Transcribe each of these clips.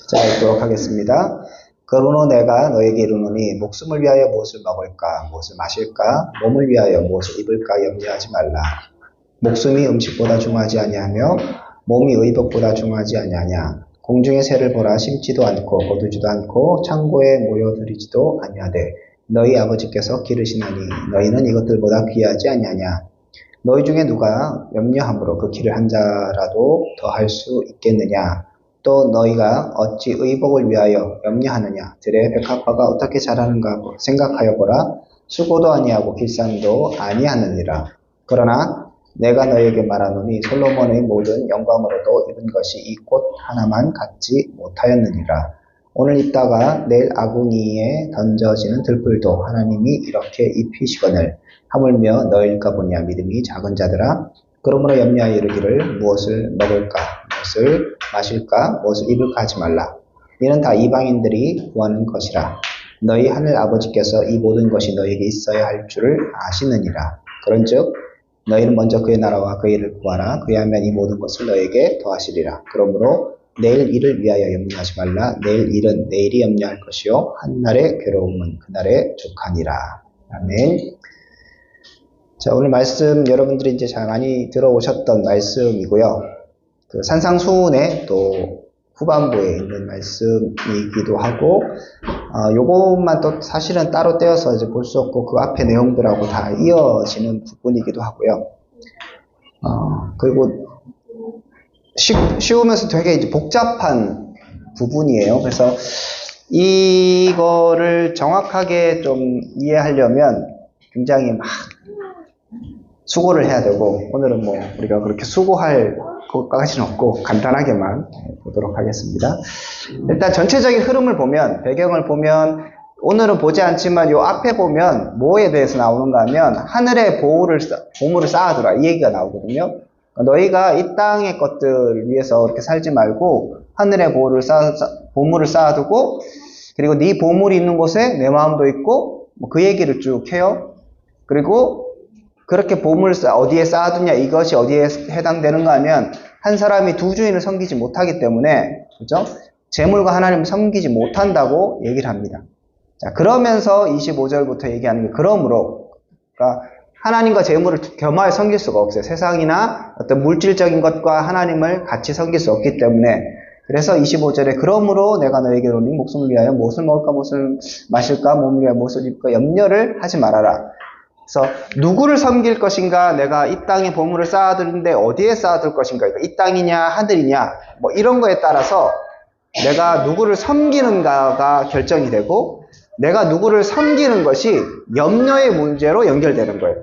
자, 읽도록 하겠습니다. 그러므로 내가 너에게 이르노니 목숨을 위하여 무엇을 먹을까, 무엇을 마실까, 몸을 위하여 무엇을 입을까 염려하지 말라. 목숨이 음식보다 중하지 아니하며 몸이 의복보다 중하지 아니하냐. 공중의 새를 보라. 심지도 않고 거두지도 않고 창고에 모여들이지도 아니하되 너희 아버지께서 기르시나니 너희는 이것들보다 귀하지 아니하냐. 너희 중에 누가 염려함으로 그 길을 한 자라도 더 할 수 있겠느냐. 또 너희가 어찌 의복을 위하여 염려하느냐. 들의 백합화가 어떻게 자라는가 생각하여 보라. 수고도 아니하고 길상도 아니하느니라. 그러나 내가 너희에게 말하노니 솔로몬의 모든 영광으로도 입은 것이 이 꽃 하나만 갖지 못하였느니라. 오늘 입다가 내일 아궁이에 던져지는 들불도 하나님이 이렇게 입히시거늘 하물며 너희일까 보냐. 믿음이 작은 자들아. 그러므로 염려하여 이르기를 무엇을 먹을까, 무엇을 마실까, 무엇을 입을까 하지 말라. 이는 다 이방인들이 구하는 것이라. 너희 하늘 아버지께서 이 모든 것이 너희에게 있어야 할 줄을 아시느니라. 그런즉 너희는 먼저 그의 나라와 그의 일을 구하라. 그리하면 이 모든 것을 너희에게 더하시리라. 그러므로 내일 일을 위하여 염려하지 말라. 내일 일은 내일이 염려할 것이요 한날의 괴로움은 그날의 족하니라. 아멘. 자, 오늘 말씀 여러분들이 이제 잘 많이 들어오셨던 말씀이고요. 그 산상수훈의 또 후반부에 있는 말씀이기도 하고, 요것만 또 사실은 따로 떼어서 이제 볼 수 없고 그 앞에 내용들하고 다 이어지는 부분이기도 하고요. 그리고 쉬우면서 되게 이제 복잡한 부분이에요. 그래서 이거를 정확하게 좀 이해하려면 굉장히 막 수고를 해야 되고, 오늘은 뭐 우리가 그렇게 수고할 것까지는 없고 간단하게만 보도록 하겠습니다. 일단 전체적인 흐름을 보면, 배경을 보면, 오늘은 보지 않지만 요 앞에 보면 뭐에 대해서 나오는가 하면 하늘의 보물을 쌓아두라 이 얘기가 나오거든요. 너희가 이 땅의 것들 위해서 그렇게 살지 말고 하늘의 보물을 쌓아두고, 그리고 네 보물이 있는 곳에 내 마음도 있고, 뭐 그 얘기를 쭉 해요. 그리고 그렇게 보물을 어디에 쌓아두냐, 이것이 어디에 해당되는가 하면 한 사람이 두 주인을 섬기지 못하기 때문에, 그죠? 재물과 하나님을 섬기지 못한다고 얘기를 합니다. 자, 그러면서 25절부터 얘기하는 게 그러므로, 그러니까 하나님과 재물을 겸하여 섬길 수가 없어요. 세상이나 어떤 물질적인 것과 하나님을 같이 섬길 수 없기 때문에. 그래서 25절에 그러므로 내가 너에게 이르노니 목숨을 위하여 무엇을 먹을까, 무엇을 마실까, 몸을 위하여 무엇을 입을까 염려를 하지 말아라. 그래서 누구를 섬길 것인가, 내가 이 땅에 보물을 쌓아두는데 어디에 쌓아둘 것인가, 이 땅이냐 하늘이냐 뭐 이런 거에 따라서 내가 누구를 섬기는가가 결정이 되고, 내가 누구를 섬기는 것이 염려의 문제로 연결되는 거예요.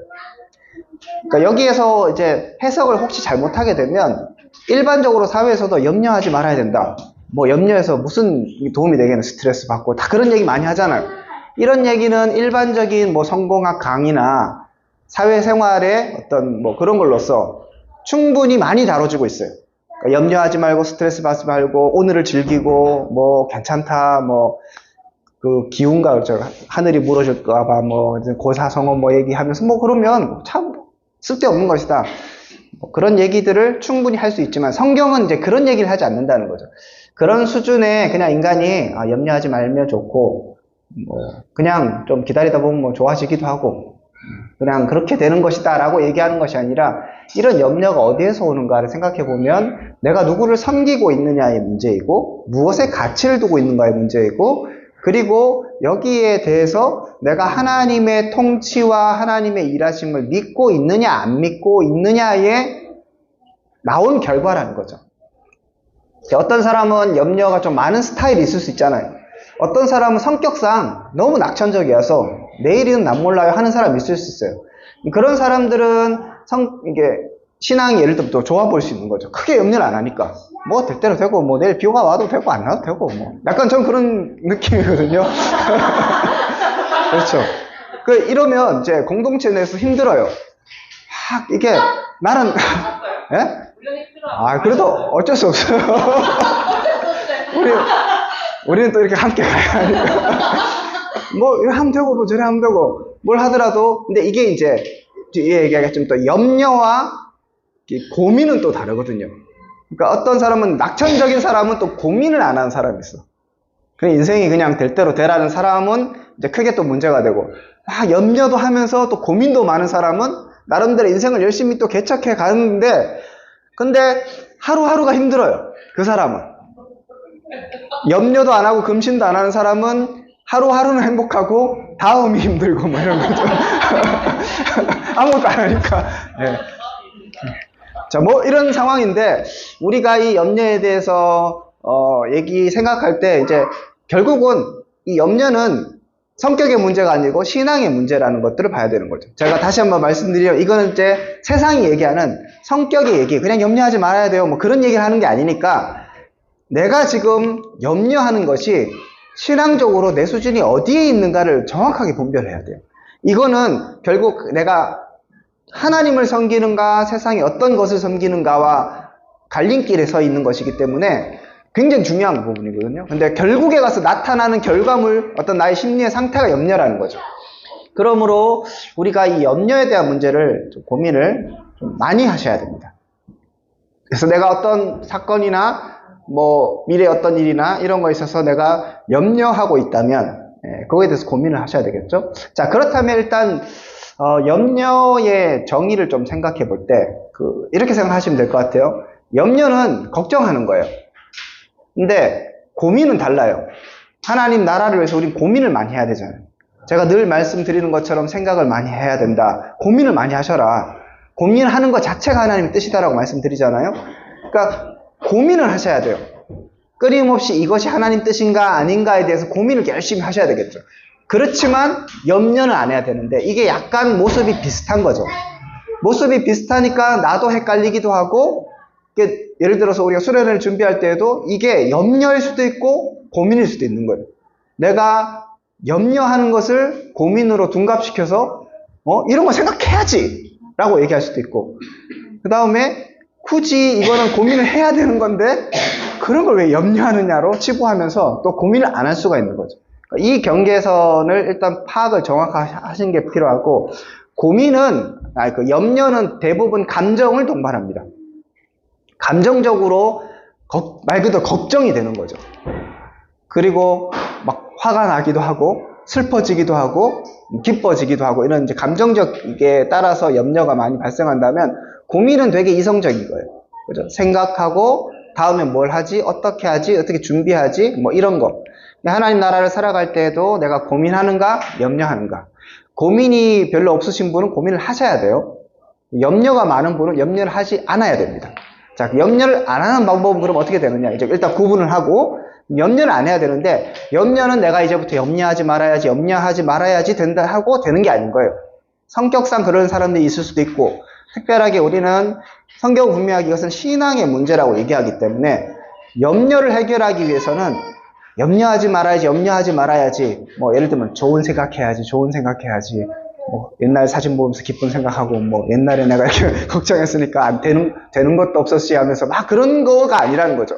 그러니까 여기에서 이제 해석을 혹시 잘못하게 되면 일반적으로 사회에서도 염려하지 말아야 된다, 뭐 염려해서 무슨 도움이 되겠는, 스트레스 받고 다 그런 얘기 많이 하잖아요. 이런 얘기는 일반적인 뭐 성공학 강의나 사회생활의 어떤 뭐 그런 걸로서 충분히 많이 다뤄지고 있어요. 그러니까 염려하지 말고 스트레스 받지 말고 오늘을 즐기고 뭐 괜찮다, 뭐 그 기운가 하늘이 무너질까봐 뭐 고사성어 뭐 얘기하면서 뭐 그러면 참 쓸데없는 것이다, 뭐 그런 얘기들을 충분히 할 수 있지만 성경은 이제 그런 얘기를 하지 않는다는 거죠. 그런 수준의 그냥 인간이 염려하지 말면 좋고, 뭐 그냥 좀 기다리다 보면 뭐 좋아지기도 하고 그냥 그렇게 되는 것이다 라고 얘기하는 것이 아니라, 이런 염려가 어디에서 오는가를 생각해 보면 내가 누구를 섬기고 있느냐의 문제이고, 무엇에 가치를 두고 있는가의 문제이고, 그리고 여기에 대해서 내가 하나님의 통치와 하나님의 일하심을 믿고 있느냐 안 믿고 있느냐에 나온 결과라는 거죠. 어떤 사람은 염려가 좀 많은 스타일이 있을 수 있잖아요. 어떤 사람은 성격상 너무 낙천적이어서 내일은 난 몰라요 하는 사람이 있을 수 있어요. 그런 사람들은 이게 신앙이 예를 들면 또 좋아 보일 수 있는 거죠. 크게 염려를 안 하니까 뭐 될 대로 되고, 뭐 내일 비가 와도 되고 안 와도 되고, 뭐 약간 전 그런 느낌이거든요. 그렇죠. 이러면 이제 공동체 내에서 힘들어요. 이게 나는 예? 그래도 어쩔 수 없어요. 우리는 또 이렇게 함께 가야 하니까. 뭐 이렇게 하면 되고 뭐 저래 하면 되고 뭘 하더라도, 근데 이게 이제 뒤에 얘기하겠지만 또 염려와 고민은 또 다르거든요. 그러니까 어떤 사람은 낙천적인 사람은 또 고민을 안 하는 사람이 있어. 그냥 인생이 그냥 될 대로 되라는 사람은 이제 크게 또 문제가 되고, 염려도 하면서 또 고민도 많은 사람은 나름대로 인생을 열심히 또 개척해 가는데, 근데 하루하루가 힘들어요. 그 사람은. 염려도 안 하고 금신도 안 하는 사람은 하루하루는 행복하고 다음이 힘들고 뭐 이런 거죠. 아무것도 안 하니까. 네. 자, 뭐 이런 상황인데 우리가 이 염려에 대해서 생각할 때 이제 결국은 이 염려는 성격의 문제가 아니고 신앙의 문제라는 것들을 봐야 되는 거죠. 제가 다시 한번 말씀드리면 이거는 이제 세상이 얘기하는 성격의 얘기, 그냥 염려하지 말아야 돼요, 뭐 그런 얘기를 하는 게 아니니까 내가 지금 염려하는 것이 신앙적으로 내 수준이 어디에 있는가를 정확하게 분별해야 돼요. 이거는 결국 내가 하나님을 섬기는가 세상에 어떤 것을 섬기는가와 갈림길에 서 있는 것이기 때문에 굉장히 중요한 부분이거든요. 근데 결국에 가서 나타나는 결과물, 어떤 나의 심리의 상태가 염려라는 거죠. 그러므로 우리가 이 염려에 대한 문제를 좀 고민을 좀 많이 하셔야 됩니다. 그래서 내가 어떤 사건이나 뭐 미래의 어떤 일이나 이런 거에 있어서 내가 염려하고 있다면 그거에 대해서 고민을 하셔야 되겠죠. 자, 그렇다면 일단 염려의 정의를 좀 생각해 볼 때 이렇게 생각하시면 될 것 같아요. 염려는 걱정하는 거예요. 근데 고민은 달라요. 하나님 나라를 위해서 우린 고민을 많이 해야 되잖아요. 제가 늘 말씀드리는 것처럼 생각을 많이 해야 된다. 고민을 많이 하셔라. 고민하는 것 자체가 하나님의 뜻이다라고 말씀드리잖아요. 그러니까 고민을 하셔야 돼요. 끊임없이 이것이 하나님 뜻인가 아닌가에 대해서 고민을 열심히 하셔야 되겠죠. 그렇지만 염려는 안 해야 되는데 이게 약간 모습이 비슷한 거죠. 모습이 비슷하니까 나도 헷갈리기도 하고, 예를 들어서 우리가 수련회를 준비할 때에도 이게 염려일 수도 있고 고민일 수도 있는 거예요. 내가 염려하는 것을 고민으로 둔갑시켜서 이런 거 생각해야지 라고 얘기할 수도 있고, 그 다음에 굳이 이거는 고민을 해야 되는 건데 그런 걸 왜 염려하느냐로 치부하면서 또 고민을 안 할 수가 있는 거죠. 이 경계선을 일단 파악을 정확하게 하시는 게 필요하고, 염려는 대부분 감정을 동반합니다. 감정적으로 말 그대로 걱정이 되는 거죠. 그리고 막 화가 나기도 하고 슬퍼지기도 하고 기뻐지기도 하고 이런 이제 감정적에 따라서 염려가 많이 발생한다면, 고민은 되게 이성적인 거예요. 그죠? 생각하고 다음에 뭘 하지, 어떻게 하지, 어떻게 준비하지, 뭐 이런 거. 하나님 나라를 살아갈 때에도 내가 고민하는가, 염려하는가. 고민이 별로 없으신 분은 고민을 하셔야 돼요. 염려가 많은 분은 염려를 하지 않아야 됩니다. 자, 염려를 안 하는 방법은 그럼 어떻게 되느냐? 이제 일단 구분을 하고, 염려를 안 해야 되는데, 염려는 내가 이제부터 염려하지 말아야지 된다 하고 되는 게 아닌 거예요. 성격상 그런 사람들이 있을 수도 있고, 특별하게 우리는 성경은 분명하게 이것은 신앙의 문제라고 얘기하기 때문에 염려를 해결하기 위해서는 염려하지 말아야지. 뭐 예를 들면 좋은 생각해야지. 뭐 옛날 사진 보면서 기쁜 생각하고, 뭐 옛날에 내가 이렇게 걱정했으니까 안 되는 것도 없었지 하면서 막 그런 거가 아니라는 거죠.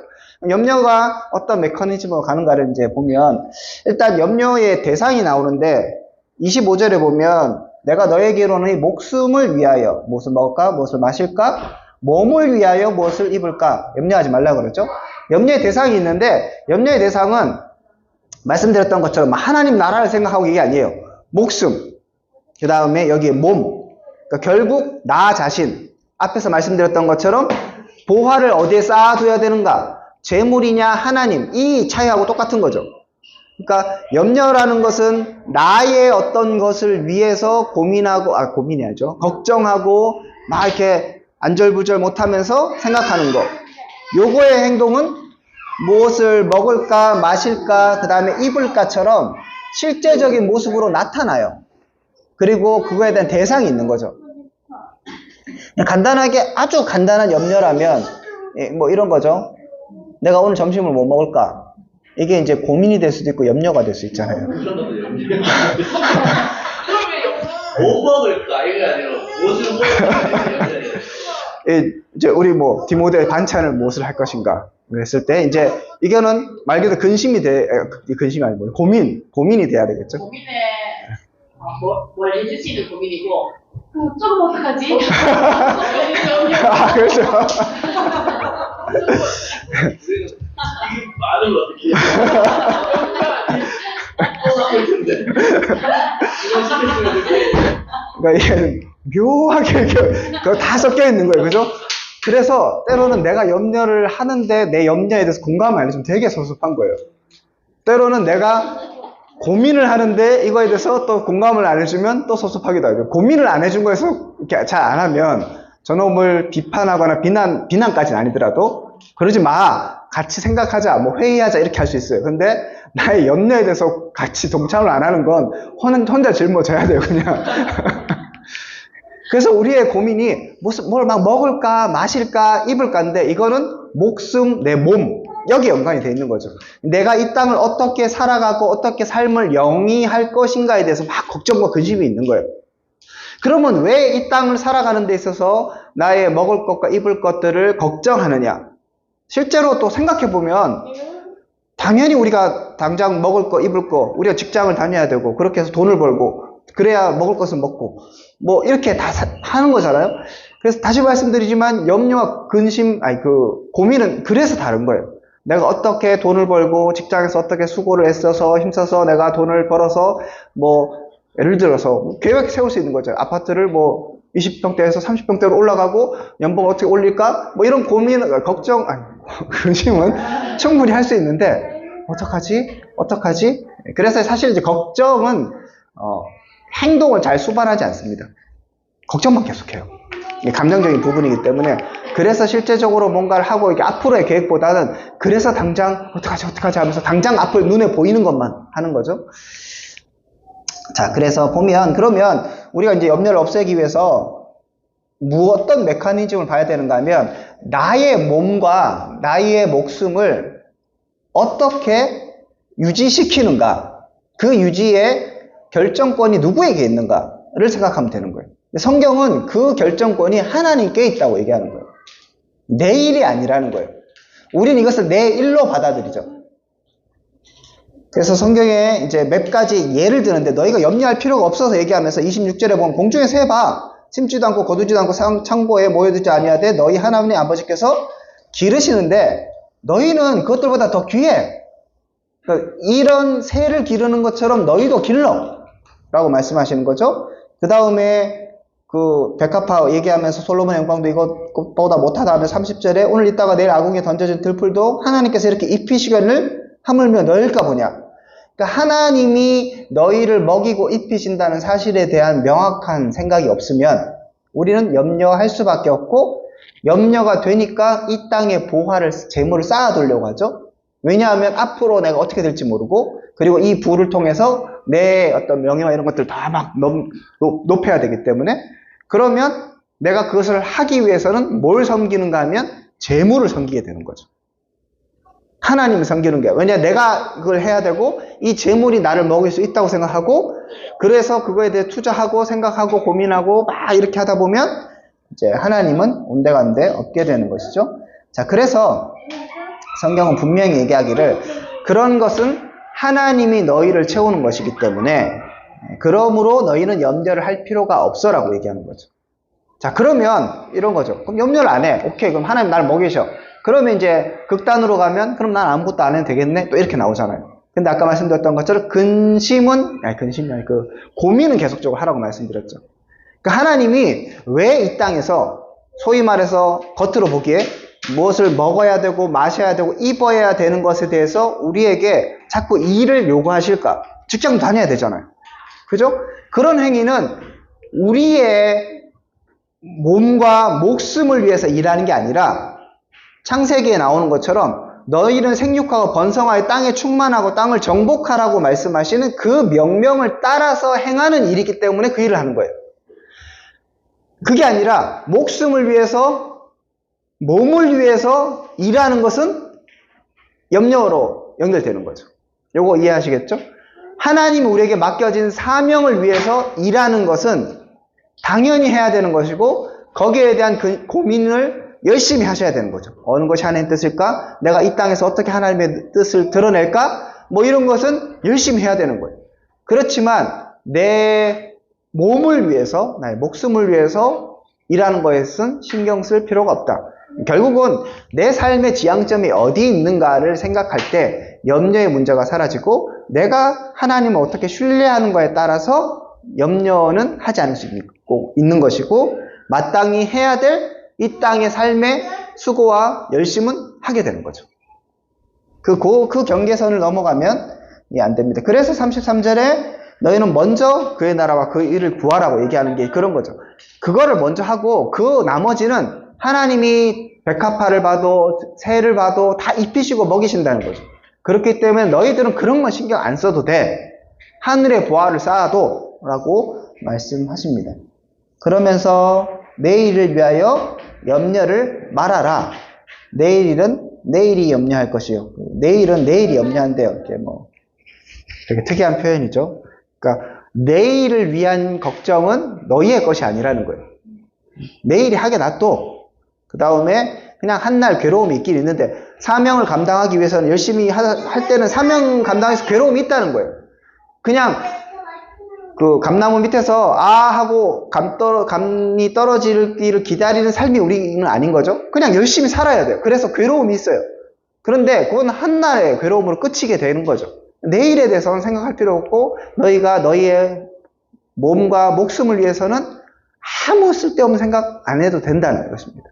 염려가 어떤 메커니즘으로 가는가를 이제 보면, 일단 염려의 대상이 나오는데 25절에 보면 내가 너에게로는 목숨을 위하여 무엇을 먹을까, 무엇을 마실까, 몸을 위하여 무엇을 입을까, 염려하지 말라 그러죠. 염려의 대상이 있는데, 염려의 대상은 말씀드렸던 것처럼 하나님 나라를 생각하고 이게 아니에요. 목숨, 그 다음에 여기에 몸, 그러니까 결국 나 자신, 앞에서 말씀드렸던 것처럼 보화를 어디에 쌓아둬야 되는가, 재물이냐 하나님, 이 차이하고 똑같은 거죠. 그러니까 염려라는 것은 나의 어떤 것을 위해서 걱정하고 막 이렇게 안절부절 못하면서 생각하는 거. 요거의 행동은 무엇을 먹을까, 마실까, 그 다음에 입을까처럼 실제적인 모습으로 나타나요. 그리고 그거에 대한 대상이 있는 거죠. 간단하게, 아주 간단한 염려라면 뭐 이런 거죠. 내가 오늘 점심을 뭐 먹을까? 이게 이제 고민이 될 수도 있고 염려가 될 수 있잖아요. 그러면 뭐 먹을까? 이게 아니라 무엇을 먹을까? 이제 우리 뭐 디모데 반찬을 무엇을 할 것인가 그랬을 때 이제 이거는 말 그대로 근심이 아니고 고민이 돼야 되겠죠. 고민에 뭘 해주시는 고민이고, 조금 어떡하지? 그렇죠. 우리는 이 말을 어떻게 해? 할 텐데. 이거 시켰으면 이렇게. 그러니까 이게 묘하게 그거 다 섞여 있는 거예요. 그죠? 그래서 때로는 내가 염려를 하는데 내 염려에 대해서 공감을 안 해주면 되게 섭섭한 거예요. 때로는 내가 고민을 하는데 이거에 대해서 또 공감을 안 해주면 또 섭섭하기도 하고, 고민을 안 해준 거에서 이렇게 잘 안 하면 저놈을 비판하거나 비난까지는 아니더라도 그러지 마, 같이 생각하자, 뭐 회의하자 이렇게 할 수 있어요. 근데 나의 염려에 대해서 같이 동참을 안 하는 건 혼자 짊어져야 돼요, 그냥. 그래서 우리의 고민이 뭘 막 먹을까, 마실까, 입을까인데 이거는 목숨, 내 몸, 여기 연관이 돼 있는 거죠. 내가 이 땅을 어떻게 살아가고 어떻게 삶을 영위할 것인가에 대해서 막 걱정과 근심이 있는 거예요. 그러면 왜 이 땅을 살아가는 데 있어서 나의 먹을 것과 입을 것들을 걱정하느냐? 실제로 또 생각해 보면 당연히 우리가 당장 먹을 거, 입을 거, 우리가 직장을 다녀야 되고 그렇게 해서 돈을 벌고 그래야 먹을 것은 먹고 뭐 이렇게 다 하는 거잖아요. 그래서 다시 말씀드리지만 염려와 근심, 고민은 그래서 다른 거예요. 내가 어떻게 돈을 벌고 직장에서 어떻게 수고를 애써서 힘써서 내가 돈을 벌어서 뭐 예를 들어서 계획 세울 수 있는 거죠. 아파트를 뭐 20평대에서 30평대로 올라가고 연봉 어떻게 올릴까? 뭐 이런 고민, 걱정, 근심은 충분히 할 수 있는데 어떡하지? 그래서 사실 이제 걱정은 행동을 잘 수반하지 않습니다. 걱정만 계속해요. 이게 감정적인 부분이기 때문에. 그래서 실제적으로 뭔가를 하고 이게 앞으로의 계획보다는 그래서 당장 어떡하지 하면서 당장 앞을 눈에 보이는 것만 하는 거죠. 자, 그래서 보면 그러면 우리가 이제 염려를 없애기 위해서 어떤 메커니즘을 봐야 되는가 하면 나의 몸과 나의 목숨을 어떻게 유지시키는가, 그 유지의 결정권이 누구에게 있는가를 생각하면 되는 거예요. 성경은 그 결정권이 하나님께 있다고 얘기하는 거예요. 내 일이 아니라는 거예요. 우리는 이것을 내 일로 받아들이죠. 그래서 성경에 이제 몇 가지 예를 드는데 너희가 염려할 필요가 없어서 얘기하면서 26절에 보면 공중에 새 봐, 심지도 않고 거두지도 않고 창고에 모여두지 아니하되 너희 하나님의 아버지께서 기르시는데 너희는 그것들보다 더 귀해. 그러니까 이런 새를 기르는 것처럼 너희도 길러 라고 말씀하시는 거죠. 그 다음에 그 백합화 얘기하면서 솔로몬의 영광도 이것보다 못하다 하면 30절에 오늘 있다가 내일 아궁이에 던져진 들풀도 하나님께서 이렇게 입히시거늘 하물며 너희일까 보냐. 그러니까 하나님이 너희를 먹이고 입히신다는 사실에 대한 명확한 생각이 없으면 우리는 염려할 수밖에 없고, 염려가 되니까 이 땅에 재물을 쌓아두려고 하죠. 왜냐하면 앞으로 내가 어떻게 될지 모르고, 그리고 이 부를 통해서 내 어떤 명예와 이런 것들 다 막 높여야 되기 때문에, 그러면 내가 그것을 하기 위해서는 뭘 섬기는가 하면 재물을 섬기게 되는 거죠. 하나님을 섬기는 게. 왜냐, 내가 그걸 해야 되고 이 재물이 나를 먹일 수 있다고 생각하고, 그래서 그거에 대해 투자하고 생각하고 고민하고 막 이렇게 하다 보면 이제 하나님은 온데간데 없게 되는 것이죠. 자, 그래서 성경은 분명히 얘기하기를 그런 것은 하나님이 너희를 채우는 것이기 때문에 그러므로 너희는 염려를 할 필요가 없어라고 얘기하는 거죠. 자, 그러면 이런 거죠. 그럼 염려를 안 해. 오케이, 그럼 하나님 나를 먹이셔. 그러면 이제 극단으로 가면 그럼 난 아무것도 안 해도 되겠네? 또 이렇게 나오잖아요. 근데 아까 말씀드렸던 것처럼 고민은 계속적으로 하라고 말씀드렸죠. 그러니까 하나님이 왜 이 땅에서 소위 말해서 겉으로 보기에 무엇을 먹어야 되고 마셔야 되고 입어야 되는 것에 대해서 우리에게 자꾸 일을 요구하실까? 직장 다녀야 되잖아요. 그죠? 그런 행위는 우리의 몸과 목숨을 위해서 일하는 게 아니라 창세기에 나오는 것처럼 너희는 생육하고 번성하여 땅에 충만하고 땅을 정복하라고 말씀하시는 그 명령을 따라서 행하는 일이기 때문에 그 일을 하는 거예요. 그게 아니라 목숨을 위해서, 몸을 위해서 일하는 것은 염려로 연결되는 거죠. 요거 이해하시겠죠? 하나님이 우리에게 맡겨진 사명을 위해서 일하는 것은 당연히 해야 되는 것이고, 거기에 대한 고민을 열심히 하셔야 되는 거죠. 어느 것이 하나님의 뜻일까? 내가 이 땅에서 어떻게 하나님의 뜻을 드러낼까? 뭐 이런 것은 열심히 해야 되는 거예요. 그렇지만 내 몸을 위해서, 나의 목숨을 위해서 일하는 것에는 신경 쓸 필요가 없다. 결국은 내 삶의 지향점이 어디 있는가를 생각할 때 염려의 문제가 사라지고 내가 하나님을 어떻게 신뢰하는 거에 따라서 염려는 하지 않을 수 있는 것이고 마땅히 해야 될 이 땅의 삶의 수고와 열심은 하게 되는 거죠. 그 경계선을 넘어가면 안 됩니다. 그래서 33절에 너희는 먼저 그의 나라와 그 일을 구하라고 얘기하는 게 그런 거죠. 그거를 먼저 하고 그 나머지는 하나님이 백합화를 봐도 새를 봐도 다 입히시고 먹이신다는 거죠. 그렇기 때문에 너희들은 그런 건 신경 안 써도 돼. 하늘의 보화를 쌓아도 라고 말씀하십니다. 그러면서 내일을 위하여 염려를 말아라. 내일은 내일이 염려할 것이요. 내일은 내일이 염려한대요. 이렇게 되게 특이한 표현이죠. 그러니까 내일을 위한 걱정은 너희의 것이 아니라는 거예요. 내일이 하게 놔둬. 그 다음에 그냥 한날 괴로움이 있긴 있는데 사명을 감당하기 위해서는 열심히 할 때는 사명 감당해서 괴로움이 있다는 거예요. 그냥 그 감나무 밑에서 하고 감이 떨어지기를 기다리는 삶이 우리는 아닌 거죠. 그냥 열심히 살아야 돼요. 그래서 괴로움이 있어요. 그런데 그건 한날의 괴로움으로 끝이게 되는 거죠. 내일에 대해서는 생각할 필요 없고 너희가 너희의 몸과 목숨을 위해서는 아무 쓸데없는 생각 안 해도 된다는 것입니다.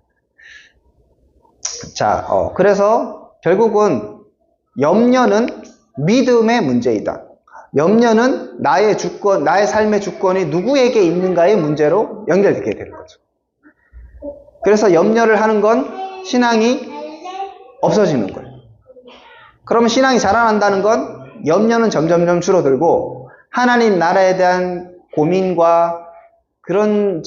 자, 그래서 결국은 염려는 믿음의 문제이다. 염려는 나의 주권, 나의 삶의 주권이 누구에게 있는가의 문제로 연결되게 되는 거죠. 그래서 염려를 하는 건 신앙이 없어지는 거예요. 그러면 신앙이 자라난다는 건 염려는 점점점 줄어들고 하나님 나라에 대한 고민과 그런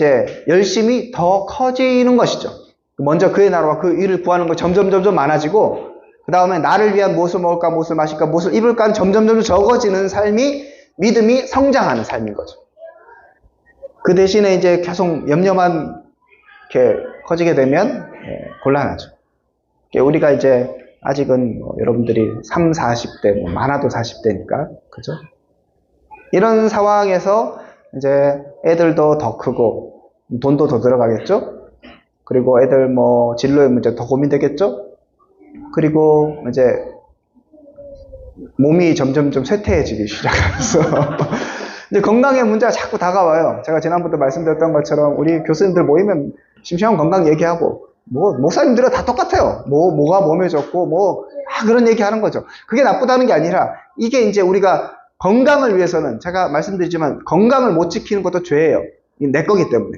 열심이 더 커지는 것이죠. 먼저 그의 나라와 그 일을 구하는 거 점점 많아지고 그 다음에 나를 위한 무엇을 먹을까, 무엇을 마실까, 무엇을 입을까는 점점 적어지는 삶이 믿음이 성장하는 삶인 거죠. 그 대신에 계속 염려만 이렇게 커지게 되면 곤란하죠. 우리가 아직은 여러분들이 3, 40대, 많아도 40대니까, 그죠? 이런 상황에서 애들도 더 크고 돈도 더 들어가겠죠? 그리고 애들 진로의 문제 더 고민되겠죠? 그리고 몸이 점점 쇠퇴해지기 시작하면서 이제 건강의 문제가 자꾸 다가와요. 제가 지난번에 말씀드렸던 것처럼 우리 교수님들 모이면 심심하면 건강 얘기하고 목사님들은 다 똑같아요. 뭐가 몸에 좋고 그런 얘기 하는 거죠. 그게 나쁘다는 게 아니라 이게 우리가 건강을 위해서는 제가 말씀드리지만 건강을 못 지키는 것도 죄예요. 내 거기 때문에.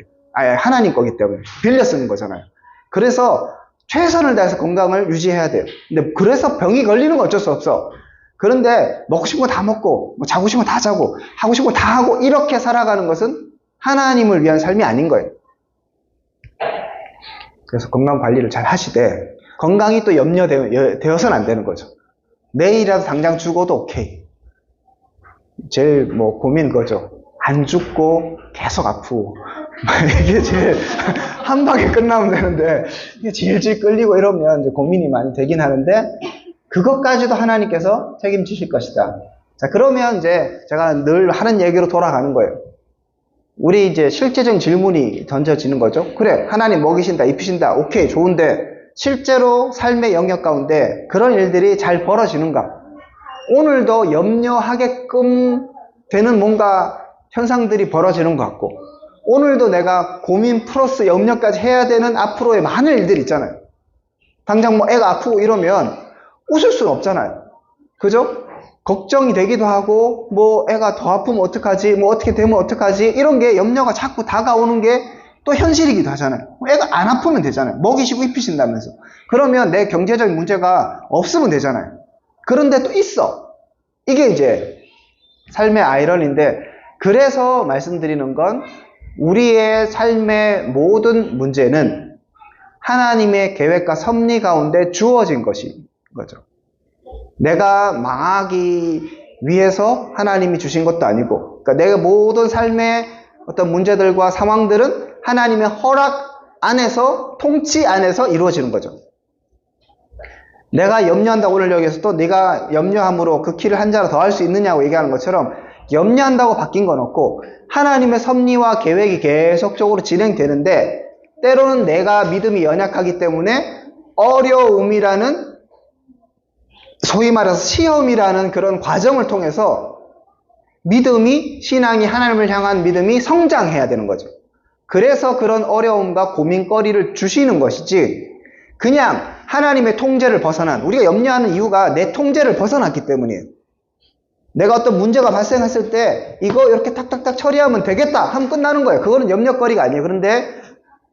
하나님 거기 때문에. 빌려 쓰는 거잖아요. 그래서 최선을 다해서 건강을 유지해야 돼요. 근데 그래서 병이 걸리는 건 어쩔 수 없어. 그런데 먹고 싶은 거 다 먹고 자고 싶은 거 다 자고 하고 싶은 거 다 하고 이렇게 살아가는 것은 하나님을 위한 삶이 아닌 거예요. 그래서 건강 관리를 잘 하시되 건강이 또 염려되어서는 안 되는 거죠. 내일이라도 당장 죽어도 오케이. 제일 고민 그거죠. 안 죽고 계속 아프고 이게 제일 한 방에 끝나면 되는데 이게 질질 끌리고 이러면 고민이 많이 되긴 하는데 그것까지도 하나님께서 책임지실 것이다. 자, 그러면 제가 늘 하는 얘기로 돌아가는 거예요. 우리 실제적인 질문이 던져지는 거죠. 그래, 하나님 먹이신다, 입히신다, 오케이, 좋은데 실제로 삶의 영역 가운데 그런 일들이 잘 벌어지는가? 오늘도 염려하게끔 되는 뭔가 현상들이 벌어지는 것 같고 오늘도 내가 고민 플러스 염려까지 해야 되는 앞으로의 많은 일들이 있잖아요. 당장 애가 아프고 이러면 웃을 수는 없잖아요. 그죠? 걱정이 되기도 하고 애가 더 아프면 어떡하지, 어떻게 되면 어떡하지, 이런 게 염려가 자꾸 다가오는 게 또 현실이기도 하잖아요. 애가 안 아프면 되잖아요. 먹이시고 입히신다면서. 그러면 내 경제적인 문제가 없으면 되잖아요. 그런데 또 있어. 이게 삶의 아이러니인데, 그래서 말씀드리는 건 우리의 삶의 모든 문제는 하나님의 계획과 섭리 가운데 주어진 것인 거죠. 내가 망하기 위해서 하나님이 주신 것도 아니고, 그러니까 내가 모든 삶의 어떤 문제들과 상황들은 하나님의 허락 안에서, 통치 안에서 이루어지는 거죠. 내가 염려한다고 오늘 여기서도 네가 염려함으로 그 키를 한 자로 더 할 수 있느냐고 얘기하는 것처럼 염려한다고 바뀐 건 없고 하나님의 섭리와 계획이 계속적으로 진행되는데 때로는 내가 믿음이 연약하기 때문에 어려움이라는, 소위 말해서 시험이라는 그런 과정을 통해서 믿음이, 신앙이, 하나님을 향한 믿음이 성장해야 되는 거죠. 그래서 그런 어려움과 고민거리를 주시는 것이지, 그냥 하나님의 통제를 벗어난, 우리가 염려하는 이유가 내 통제를 벗어났기 때문이에요. 내가 어떤 문제가 발생했을 때 이거 이렇게 탁탁탁 처리하면 되겠다 하면 끝나는 거예요. 그거는 염려거리가 아니에요. 그런데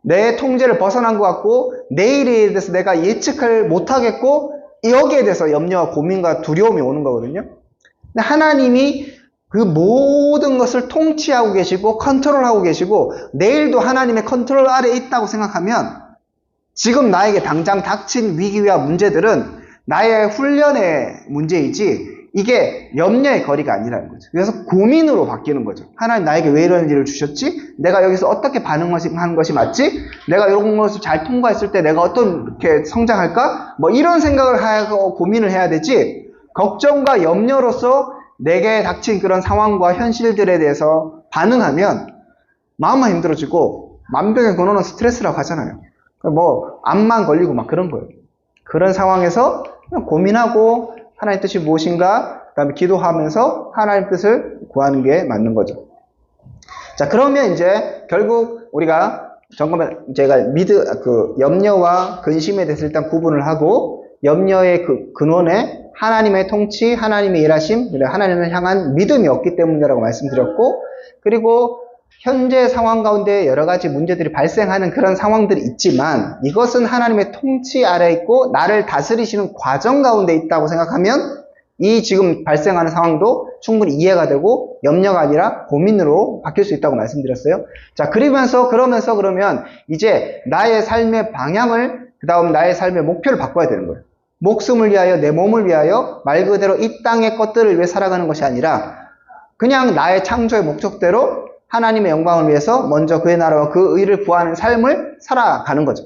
내 통제를 벗어난 것 같고 내일에 대해서 내가 예측을 못하겠고 여기에 대해서 염려와 고민과 두려움이 오는 거거든요. 근데 하나님이 그 모든 것을 통치하고 계시고 컨트롤하고 계시고 내일도 하나님의 컨트롤 아래에 있다고 생각하면 지금 나에게 당장 닥친 위기와 문제들은 나의 훈련의 문제이지 이게 염려의 거리가 아니라는 거죠. 그래서 고민으로 바뀌는 거죠. 하나님 나에게 왜 이런 일을 주셨지? 내가 여기서 어떻게 반응하는 것이 맞지? 내가 이런 것을 잘 통과했을 때 내가 어떻게 성장할까? 뭐 이런 생각을 하고 고민을 해야 되지, 걱정과 염려로서 내게 닥친 그런 상황과 현실들에 대해서 반응하면 마음만 힘들어지고 만병의 근원은 스트레스라고 하잖아요. 뭐 암만 걸리고 막 그런 거예요. 그런 상황에서 그냥 고민하고 하나님의 뜻이 무엇인가, 그 다음에 기도하면서 하나님의 뜻을 구하는 게 맞는 거죠. 자, 그러면 이제 결국 우리가 제가 염려와 근심에 대해서 일단 구분을 하고, 염려의 그 근원에 하나님의 통치, 하나님의 일하심, 하나님을 향한 믿음이 없기 때문이라고 말씀드렸고, 그리고 현재 상황 가운데 여러 가지 문제들이 발생하는 그런 상황들이 있지만 이것은 하나님의 통치 아래 있고 나를 다스리시는 과정 가운데 있다고 생각하면 이 지금 발생하는 상황도 충분히 이해가 되고 염려가 아니라 고민으로 바뀔 수 있다고 말씀드렸어요. 자, 그러면 이제 나의 삶의 방향을, 그 다음 나의 삶의 목표를 바꿔야 되는 거예요. 목숨을 위하여, 내 몸을 위하여, 말 그대로 이 땅의 것들을 위해 살아가는 것이 아니라 그냥 나의 창조의 목적대로 하나님의 영광을 위해서 먼저 그의 나라와 그 의를 구하는 삶을 살아가는 거죠.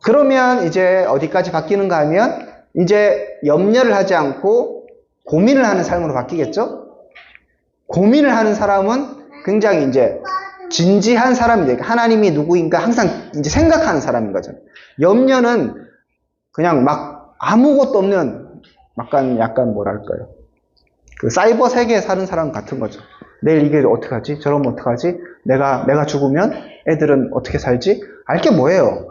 그러면 이제 어디까지 바뀌는가 하면 이제 염려를 하지 않고 고민을 하는 삶으로 바뀌겠죠? 고민을 하는 사람은 굉장히 이제 진지한 사람인데 하나님이 누구인가 항상 이제 생각하는 사람인 거죠. 염려는 그냥 막 아무것도 없는 약간 뭐랄까요? 그 사이버 세계에 사는 사람 같은 거죠. 내일 이게 어떡하지? 저러면 어떡하지? 내가 죽으면 애들은 어떻게 살지? 알게 뭐예요?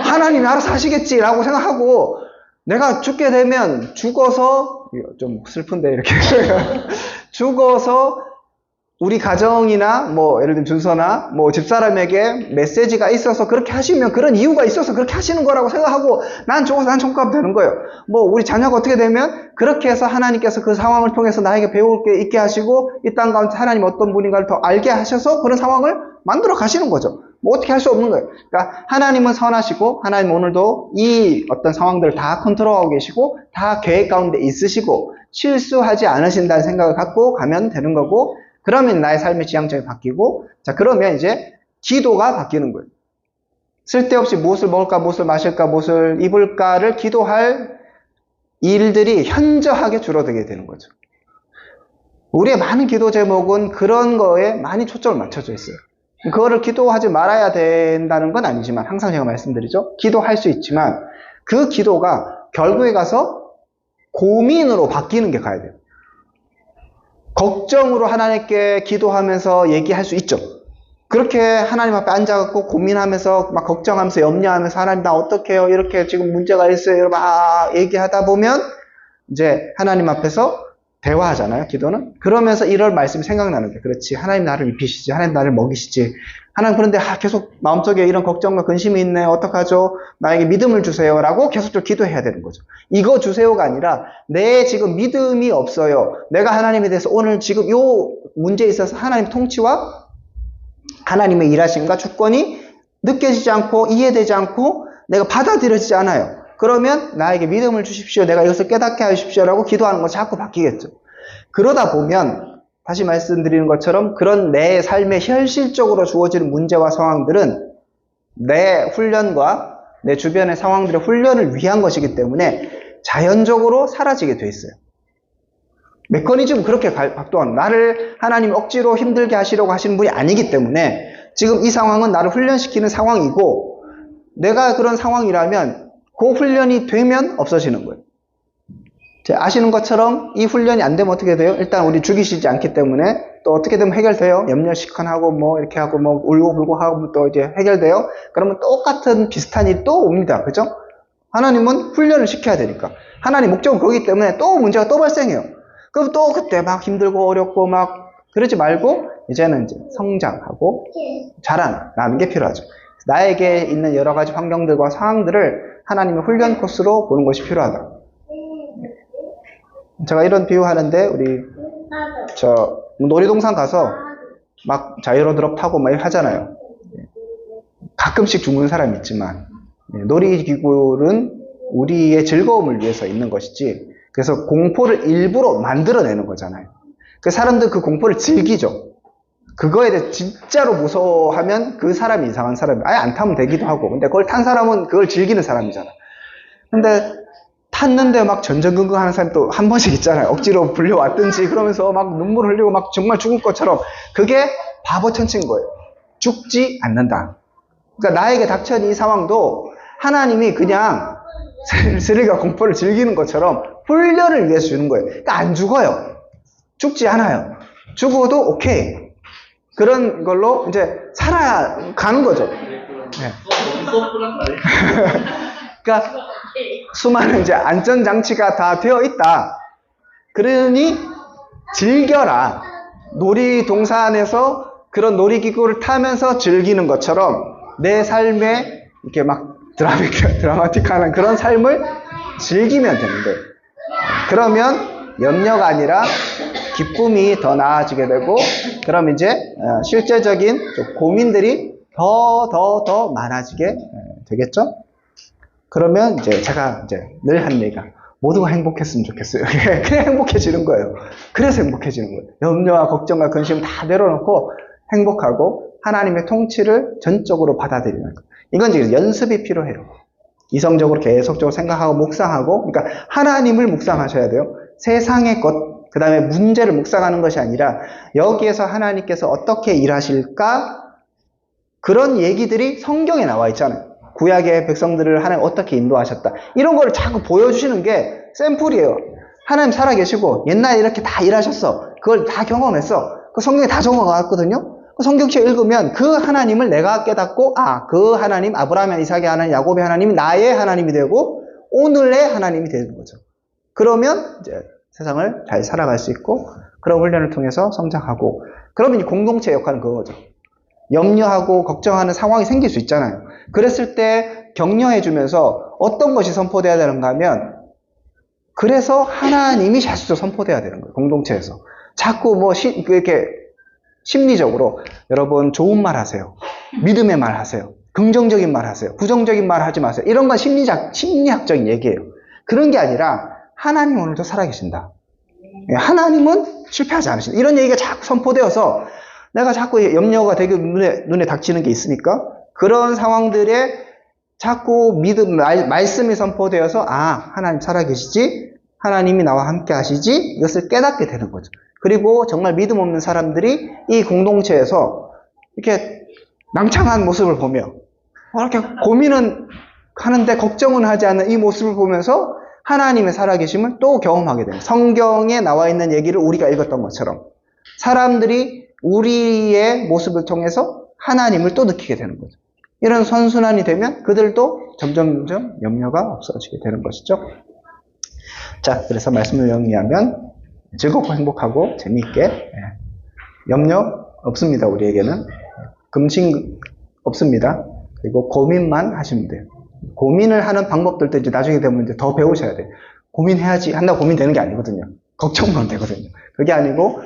하나님이 알아서 하시겠지라고 생각하고, 내가 죽게 되면 죽어서, 좀 슬픈데 이렇게 죽어서 우리 가정이나 뭐 예를 들면 준서나 뭐 집사람에게 메시지가 있어서 그렇게 하시면 그런 이유가 있어서 그렇게 하시는 거라고 생각하고 난 죽어서 난 천국가면 되는 거예요. 뭐 우리 자녀가 어떻게 되면 그렇게 해서 하나님께서 그 상황을 통해서 나에게 배울 게 있게 하시고 이 땅 가운데 하나님 어떤 분인가를 더 알게 하셔서 그런 상황을 만들어 가시는 거죠. 뭐 어떻게 할 수 없는 거예요. 그러니까 하나님은 선하시고 하나님 오늘도 이 어떤 상황들을 다 컨트롤하고 계시고 다 계획 가운데 있으시고 실수하지 않으신다는 생각을 갖고 가면 되는 거고, 그러면 나의 삶의 지향점이 바뀌고, 자, 그러면 이제 기도가 바뀌는 거예요. 쓸데없이 무엇을 먹을까, 무엇을 마실까, 무엇을 입을까를 기도할 일들이 현저하게 줄어들게 되는 거죠. 우리의 많은 기도 제목은 그런 거에 많이 초점을 맞춰져 있어요. 그거를 기도하지 말아야 된다는 건 아니지만, 항상 제가 말씀드리죠. 기도할 수 있지만 그 기도가 결국에 가서 고민으로 바뀌는 게 가야 돼요. 걱정으로 하나님께 기도하면서 얘기할 수 있죠. 그렇게 하나님 앞에 앉아갖고 고민하면서 막 걱정하면서 염려하면서 하나님 나 어떻게 해요? 이렇게 지금 문제가 있어요. 막 얘기하다 보면 이제 하나님 앞에서 대화하잖아요. 기도는. 그러면서 이럴 말씀이 생각나는 거예요. 그렇지. 하나님 나를 입히시지. 하나님 나를 먹이시지. 하나님 그런데 계속 마음속에 이런 걱정과 근심이 있네. 어떡하죠? 나에게 믿음을 주세요. 라고 계속적으로 기도해야 되는 거죠. 이거 주세요가 아니라 내 지금 믿음이 없어요. 내가 하나님에 대해서 오늘 지금 이 문제에 있어서 하나님 통치와 하나님의 일하심과 주권이 느껴지지 않고 이해되지 않고 내가 받아들여지지 않아요. 그러면 나에게 믿음을 주십시오. 내가 이것을 깨닫게 하십시오. 라고 기도하는 건 자꾸 바뀌겠죠. 그러다 보면 다시 말씀드리는 것처럼 그런 내 삶에 현실적으로 주어지는 문제와 상황들은 내 훈련과 내 주변의 상황들의 훈련을 위한 것이기 때문에 자연적으로 사라지게 돼 있어요. 메커니즘은 그렇게 작동하는, 나를 하나님 억지로 힘들게 하시려고 하시는 분이 아니기 때문에 지금 이 상황은 나를 훈련시키는 상황이고 내가 그런 상황이라면 그 훈련이 되면 없어지는 거예요. 아시는 것처럼 이 훈련이 안 되면 어떻게 돼요? 일단 우리 죽이시지 않기 때문에 또 어떻게 되면 해결돼요? 염려시큰하고 뭐 이렇게 하고 뭐 울고불고 하고 또 이제 해결돼요? 그러면 똑같은 비슷한 일이 또 옵니다. 그죠? 하나님은 훈련을 시켜야 되니까. 하나님 목적은 거기 때문에 또 문제가 또 발생해요. 그럼 또 그때 막 힘들고 어렵고 막 그러지 말고 이제는 이제 성장하고 자라나는 게 필요하죠. 나에게 있는 여러 가지 환경들과 상황들을 하나님의 훈련 코스로 보는 것이 필요하다. 제가 이런 비유하는데 우리 놀이동산 가서 막 자유로드롭 타고 막 이렇게 하잖아요. 가끔씩 죽는 사람이 있지만 놀이기구는 우리의 즐거움을 위해서 있는 것이지 그래서 공포를 일부러 만들어내는 거잖아요. 그 사람들 그 공포를 즐기죠. 그거에 대해 진짜로 무서워하면 그 사람이 이상한 사람이 아예 안 타면 되기도 하고 근데 그걸 탄 사람은 그걸 즐기는 사람이잖아. 근데 탔는데 막 전전긍긍 하는 사람이 또 한 번씩 있잖아요. 억지로 불려왔든지 그러면서 막 눈물 흘리고 막 정말 죽을 것처럼 그게 바보 천치인 거예요. 죽지 않는다. 그러니까 나에게 닥쳐진 이 상황도 하나님이 그냥 스릴과 공포를 즐기는 것처럼 훈련을 위해서 주는 거예요. 그러니까 안 죽어요. 죽지 않아요. 죽어도 오케이. 그런 걸로 이제 살아가는 거죠. 네. 그러니까 수많은 이제 안전장치가 다 되어 있다. 그러니 즐겨라. 놀이동산에서 그런 놀이기구를 타면서 즐기는 것처럼 내 삶에 이렇게 막 드라마틱한 그런 삶을 즐기면 되는 거예요. 그러면 염려가 아니라 기쁨이 더 나아지게 되고, 그럼 이제 실제적인 고민들이 더 많아지게 되겠죠? 그러면 이제 제가 이제 늘 하는 얘기가 모두가 행복했으면 좋겠어요. 그냥 행복해지는 거예요. 그래서 행복해지는 거예요. 염려와 걱정과 근심 다 내려놓고 행복하고 하나님의 통치를 전적으로 받아들이는 거예요. 이건 이제 연습이 필요해요. 이성적으로 계속적으로 생각하고 묵상하고, 그러니까 하나님을 묵상하셔야 돼요. 세상의 것, 그 다음에 문제를 묵상하는 것이 아니라 여기에서 하나님께서 어떻게 일하실까? 그런 얘기들이 성경에 나와 있잖아요. 구약의 백성들을 하나님 어떻게 인도하셨다. 이런 걸 자꾸 보여주시는 게 샘플이에요. 하나님 살아계시고 옛날에 이렇게 다 일하셨어. 그걸 다 경험했어. 그 성경에 다 적어놨거든요. 그 성경책 읽으면 그 하나님을 내가 깨닫고, 그 하나님, 아브라함의 이삭의 하나님, 야곱의 하나님이 나의 하나님이 되고 오늘의 하나님이 되는 거죠. 그러면 이제 세상을 잘 살아갈 수 있고, 그런 훈련을 통해서 성장하고, 그러면 이 공동체 역할은 그거죠. 염려하고 걱정하는 상황이 생길 수 있잖아요. 그랬을 때 격려해주면서 어떤 것이 선포돼야 되는가 하면, 그래서 하나님이 실제로 선포돼야 되는 거예요. 공동체에서. 자꾸 이렇게 심리적으로 여러분 좋은 말 하세요. 믿음의 말 하세요. 긍정적인 말 하세요. 부정적인 말 하지 마세요. 이런 건 심리학적인 얘기예요. 그런 게 아니라 하나님 오늘도 살아계신다. 하나님은 실패하지 않으신다. 이런 얘기가 자꾸 선포되어서 내가 자꾸 염려가 되게 눈에 닥치는 게 있으니까 그런 상황들에 자꾸 믿음, 말씀이 선포되어서 하나님 살아계시지? 하나님이 나와 함께 하시지? 이것을 깨닫게 되는 거죠. 그리고 정말 믿음 없는 사람들이 이 공동체에서 이렇게 낭창한 모습을 보며 이렇게 고민은 하는데 걱정은 하지 않는 이 모습을 보면서 하나님의 살아계심을 또 경험하게 됩니다. 성경에 나와 있는 얘기를 우리가 읽었던 것처럼 사람들이 우리의 모습을 통해서 하나님을 또 느끼게 되는 거죠. 이런 선순환이 되면 그들도 점점 염려가 없어지게 되는 것이죠. 자, 그래서 말씀을 정리하면 즐겁고 행복하고 재미있게, 염려 없습니다. 우리에게는 금신 없습니다. 그리고 고민만 하시면 돼요. 고민을 하는 방법들도 이제 나중에 되면 이제 더 배우셔야 돼요. 고민해야지 한다고 고민되는 게 아니거든요. 걱정만 되거든요. 그게 아니고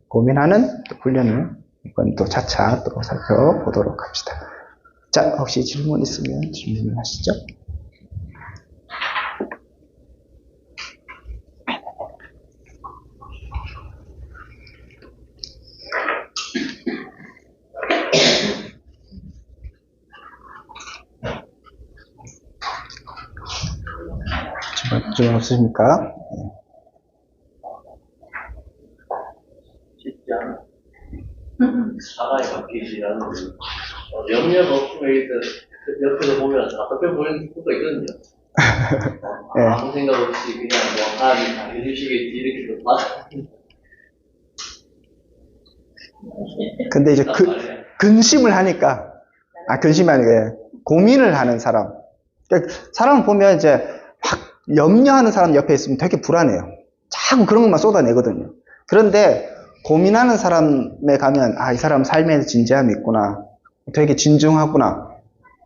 고민하는 훈련을 이건 또 차차 또 살펴보도록 합시다. 자, 혹시 질문 있으면 질문을 하시죠. 질문 없으십니까? 쉽지 않아. 사람이 바뀌시라는 염려가 없으면 일단 옆에서 보면 답답해 보이는 수가 있거든요. 네. 아무 생각 없이 그냥 뭐 사람이 다 해주시겠지 이렇게 좀 받아. 근데 이제 근심을 하니까, 근심이 아니라 고민을 하는 사람. 그러니까 사람을 보면 이제 막 염려하는 사람 옆에 있으면 되게 불안해요. 자꾸 그런 것만 쏟아내거든요. 그런데 고민하는 사람에 가면, 이 사람 삶에 진지함이 있구나. 되게 진중하구나.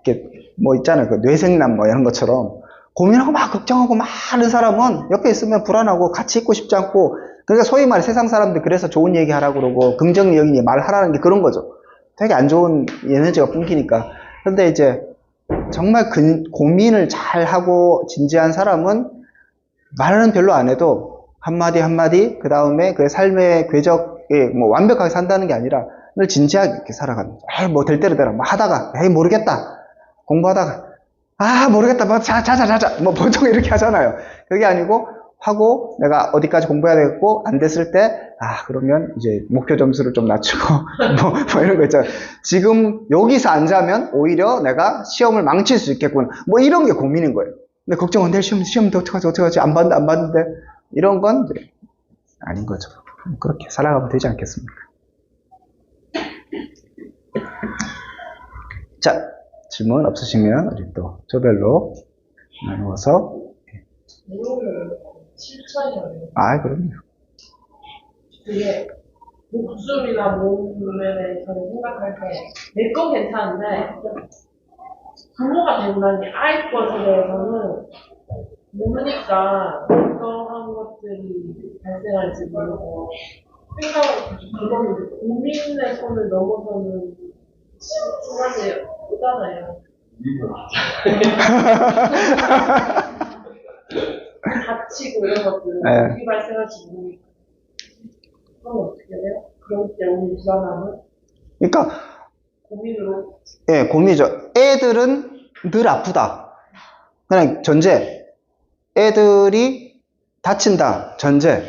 이렇게 뭐 있잖아요. 그 뇌생남 뭐 이런 것처럼. 고민하고 막 걱정하고 막 하는 사람은 옆에 있으면 불안하고 같이 있고 싶지 않고, 그러니까 소위 말해 세상 사람들 그래서 좋은 얘기 하라고 그러고 긍정적인 말하라는 게 그런 거죠. 되게 안 좋은 에너지가 뿜기니까. 그런데 이제 정말 고민을 잘 하고 진지한 사람은 말은 별로 안 해도 한마디 한마디 그 다음에 그 삶의 궤적에 뭐 완벽하게 산다는 게 아니라 늘 진지하게 이렇게 살아가는 거죠. 뭐 될 대로 되라. 뭐 하다가 모르겠다. 공부하다가 모르겠다. 뭐 자자. 뭐 보통 이렇게 하잖아요. 그게 아니고 하고 내가 어디까지 공부해야 되겠고 안 됐을 때 그러면 이제 목표 점수를 좀 낮추고 뭐 이런 거 있잖아요. 지금 여기서 안 자면 오히려 내가 시험을 망칠 수 있겠구나. 뭐 이런 게 고민인 거예요. 근데 걱정은 내 시험도 어떡하지 안 봤는데 이런 건 이제 아닌 거죠. 그렇게 살아가면 되지 않겠습니까? 자, 질문 없으시면 우리 또 조별로 나누어서. 실천이요. 그럼요. 그게 목숨이나 몸에 대해서는 생각할 때 내 건 괜찮은데 부모가 된다니 아이 것에 대해서는 모르니까 어떠한 것들이 발생할지 모르고 생각을 그거는 고민의 선을 넘어서는 순간에 오잖아요. 다치고 이런 것들은 어떻게 발생할지 모르니까 그럼 어떻게 돼요? 그럴 때 오는 불안함은? 그러니까 고민으로? 고민이죠. 애들은 늘 아프다. 그냥 전제. 애들이 다친다. 전제.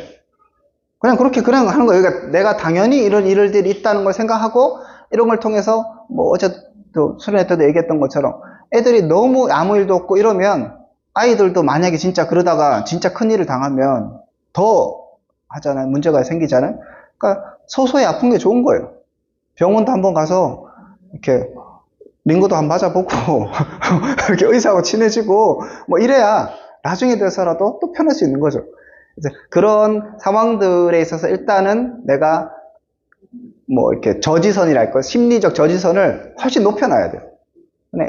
그냥 그렇게 하는 거예요. 그러니까 내가 당연히 이런 일들이 있다는 걸 생각하고 이런 걸 통해서 뭐 어제도 수련회 때도 얘기했던 것처럼 애들이 너무 아무 일도 없고 이러면 아이들도 만약에 진짜 그러다가 진짜 큰일을 당하면 더 하잖아요. 문제가 생기잖아요. 그러니까 소소히 아픈 게 좋은 거예요. 병원도 한번 가서 이렇게 링거도 한번 맞아보고 이렇게 의사하고 친해지고 뭐 이래야 나중에 돼서라도 또 편할 수 있는 거죠. 이제 그런 상황들에 있어서 일단은 내가 뭐 이렇게 저지선이랄까 심리적 저지선을 훨씬 높여놔야 돼요.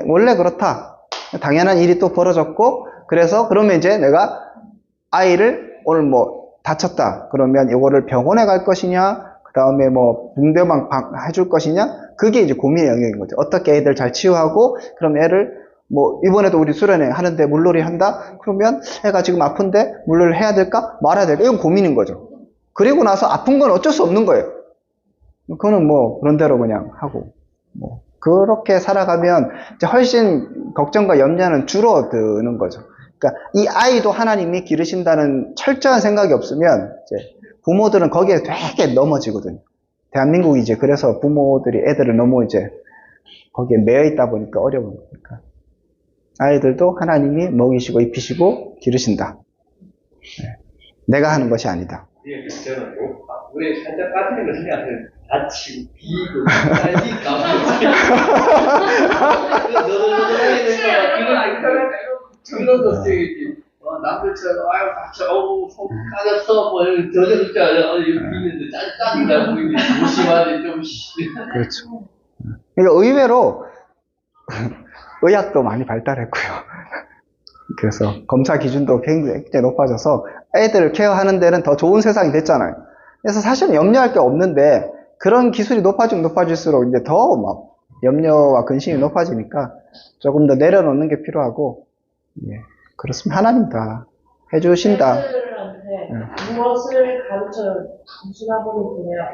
원래 그렇다. 당연한 일이 또 벌어졌고 그래서 그러면 이제 내가 아이를 오늘 뭐 다쳤다. 그러면 이거를 병원에 갈 것이냐, 그 다음에 뭐 붕대만 해줄 것이냐, 그게 이제 고민의 영역인 거죠. 어떻게 애들 잘 치유하고, 그럼 애를 뭐 이번에도 우리 수련회 하는데 물놀이 한다? 그러면 애가 지금 아픈데 물놀이 해야 될까? 말아야 될까? 이건 고민인 거죠. 그리고 나서 아픈 건 어쩔 수 없는 거예요. 그거는 뭐 그런 대로 그냥 하고 뭐 그렇게 살아가면 이제 훨씬 걱정과 염려는 줄어드는 거죠. 그러니까 이 아이도 하나님이 기르신다는 철저한 생각이 없으면 이제 부모들은 거기에 되게 넘어지거든요. 대한민국이 이제 그래서 부모들이 애들을 너무 이제 거기에 매여 있다 보니까 어려운 거니까 아이들도 하나님이 먹이시고 입히시고 기르신다. 내가 하는 것이 아니다. 저는 우리 살짝 빠지는 거 생각하면 다치고 비고 날씨 까먹지. 너덜너덜하게 될까봐 이런 것들이지. 남들처럼 다쳐 속 까졌어 뭐 저저 있잖아요. 여기 비는데 짜증나고 무심하지 좀. 그렇죠. 그러니까 의외로 의학도 많이 발달했고요. 그래서 검사 기준도 굉장히 높아져서 애들을 케어하는 데는 더 좋은 세상이 됐잖아요. 그래서 사실은 염려할 게 없는데 그런 기술이 높아지면 높아질수록 이제 더 막 염려와 근심이 높아지니까 조금 더 내려놓는 게 필요하고, 그렇습니다. 하나님 다 해주신다. 애들한테 무엇을 가르쳐요? 무슨 학원을 보내야